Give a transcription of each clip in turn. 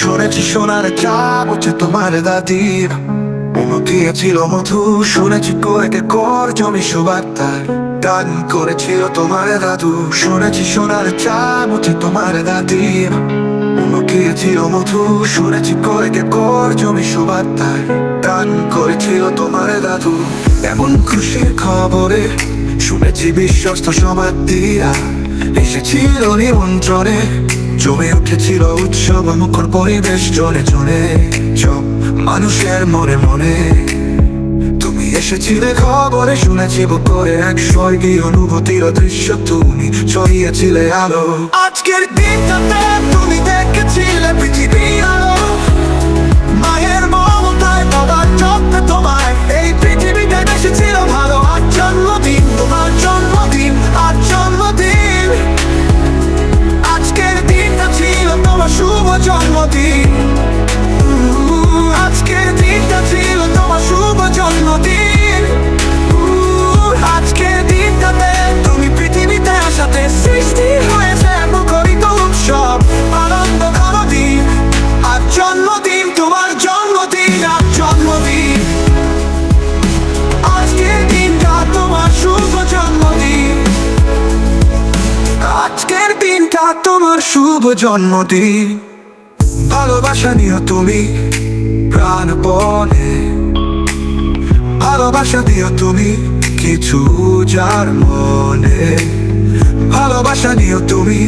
শুনেছি সোনার চাপ হচ্ছে তোমার দাদির, দিয়েছিল মধু। শুনেছি কয়েক একর জমি সুবার্তার দান করেছিল তোমার দাদু। শুনেছি সোনার চাপ হচ্ছে তোমার দাদির, দিয়েছিল মধু। শুনেছি কয়েক একর জমি সুবার্তার দান করেছিল তোমার দাদু। এমন খুশির খবরে শুনেছি বিশ্বস্ত সমাধিরা এসেছিল নিমন্ত্রণে। জমে উঠেছিল উৎসব মুখর পরিবেশ, জনে জনে সব মানুষের মনে মনে। তুমি এসেছিলে খবরে, শুনেছি করে এক স্বর্গীয় অনুভূতির দৃশ্য। তুমি ছড়িয়েছিলে আলো। আজকের দিনটাতে তুমি দেখেছিলে পৃথিবীর আলো। মায়ের মমতায়, বাবার যত্নে তোমায় এই পৃথিবীতে এসেছিল ভালো। আজ জন্মদিন তোমার, জন্মদিন আজ জন্মদিন। আজকের দিনটা ছিল তোমার শুভ জন্মদিন। আজকের দিনটা ছিল তোমার শুভ জন্মদিন। আজকের দিনটাতে তুমি পৃথিবীতে আসাতে সৃষ্টি হয়েছে মুখরিত উৎসব, আনন্দ ঘন দিন। আজ জন্মদিন তোমার, জন্মদিন আজ জন্মদিন। আজকের দিনটা তোমার শুভ জন্মদিন। আজকের দিনটা তোমার শুভ জন্মদিন। ভালোবাসা নিও তুমি প্রাণপণে, ভালোবাসা দিও তুমি কিছু যার মনে। ভালোবাসা নিও তুমি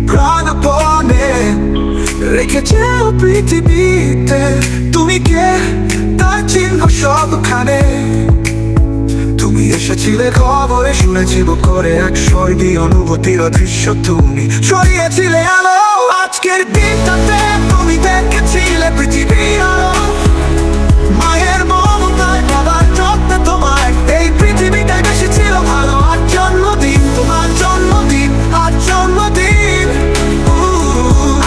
প্রাণপণে, রেখেছে পৃথিবীতে তুমি কে তার চিহ্ন সবখানে। তুমি এসেছিলে খবরে, শুনেছি করে এক স্বর্গীয় অনুভূতির দৃশ্য। তুমি ছড়িয়েছিলে আলো। আজকের দিনটাতে তুমি দেখেছিলে পৃথিবীর আলো। মায়ের মমতায়, বাবার যত্নে তোমায় এই পৃথিবীতে এসেছিল ভালো। আজ জন্মদিন তোমার, জন্মদিন আজ জন্মদিন।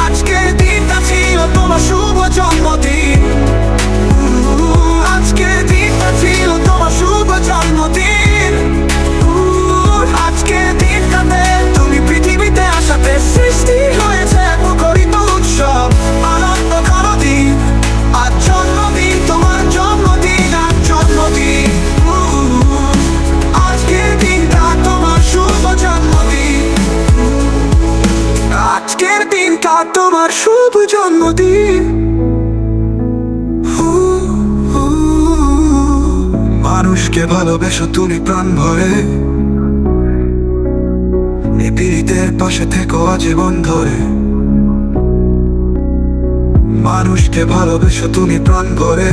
আজকের দিনটা ছিল তোমার শুভ জন্মদিন। আজকের দিনটা ছিল তোমার শুভ জন্মদিন। আজকের দিনটাতে তুমি পৃথিবীতে আসাতে সৃষ্টি হয়েছে মুখরিত উৎসব, আনন্দ ঘন দিন। আজ জন্মদিন তোমার, জন্মদিন আজ জন্মদিন। আজকের দিনটা তোমার শুভ জন্মদিন। আজকের দিনটা তোমার শুভ জন্মদিন। মানুষকে ভালোবেসো তুমি প্রাণ ভরে, এই পীড়িতের পাশে থেকো আজীবন ধরে। মানুষকে ভালোবেসো তুমি প্রাণ ভরে,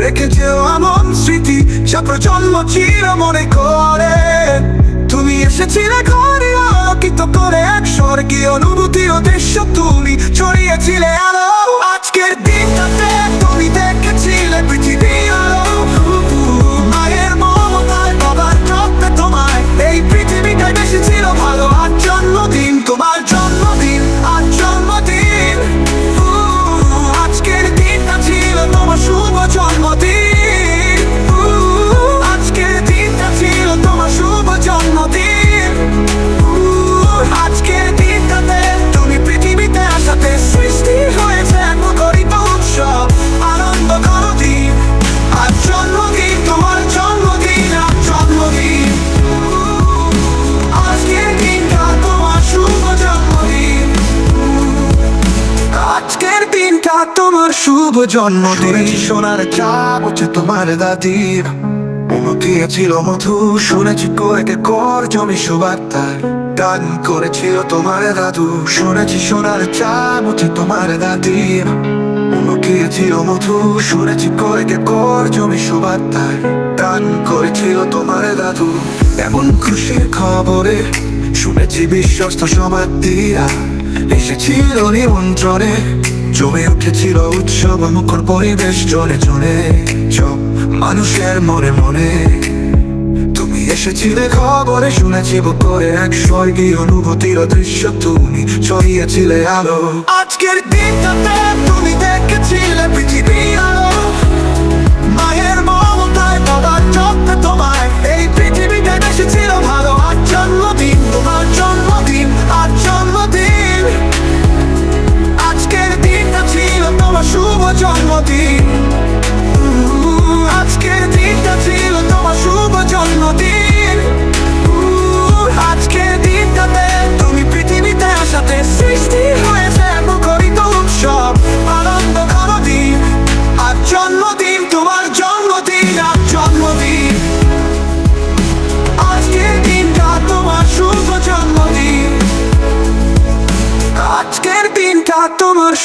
রেখে যেও এমন স্মৃতি যা প্রজন্ম চির মনে করে। তুমি এসেছিলে ঘরে আলোকিত করে এক স্বর্গীয় অনুভূতির দৃশ্য। তুমি ছড়িয়েছিলে আলো। আজকের দিনটাতে তুমি দেখেছিলে পৃথিবীর আলো। মায়ের মমতায়, বাবার যত্নে তোমায় এই পৃথিবীটা এসেছিল ভালো। আজ জন্মদিন তোমার, জন্মদিন আজ জন্মদিন। আজকের দিনটা ছিল তোমার শুভ জন্মদিন। আজকের দিনটা ছিল তোমার শুভ জন্মদিন। আজকের দিনটাতে তুমি পৃথিবীতে আসাতে সৃষ্টি হয়েছে মুখরিত উৎসব, আনন্দ ঘন দিন। আজ জন্মদিন তোমার, জন্মদিন আজ জন্মদিন। আজকের দিনটা তোমার শুভ জন্মদিন। আজকের দিনটা তোমার শুভ জন্মদিন। সোনার চাপ হচ্ছে তোমার দাদির, দিয়েছিল মধু। শুনেছি কয়েক একর জমি সুবার্তার দান করেছিল তোমার দাদু। শুনেছি সোনার চাপ হচ্ছে তোমার দাদির, দিয়েছিল মধু। শুনেছি কয়েক একর জমি সুবার্তার দান করেছিল তোমার দাদু। এমন খুশির খবরে শুনেছি বিশ্বস্ত সমাধিরা এসেছিল নিমন্ত্রণে। জমে উঠেছিল উৎসব মুখর পরিবেশ, জনে জনে সব মানুষের মনে মনে। তুমি এসেছিলে খবরে, শুনেছি করে এক স্বর্গীয় অনুভূতির দৃশ্য। তুমি ছড়িয়েছিলে আলো। আজকের দিনটাতে তুমি দেখেছিলে পৃথিবীর আলো। মায়ের মমতায়, বাবার যত্নে তোমায় এই পৃথিবীতে এসেছিল ভালো। আজ জন্মদিন তোমার, জন্মদিন আজ জন্মদিন। আজকে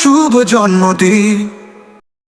শুভ জন্মদিন।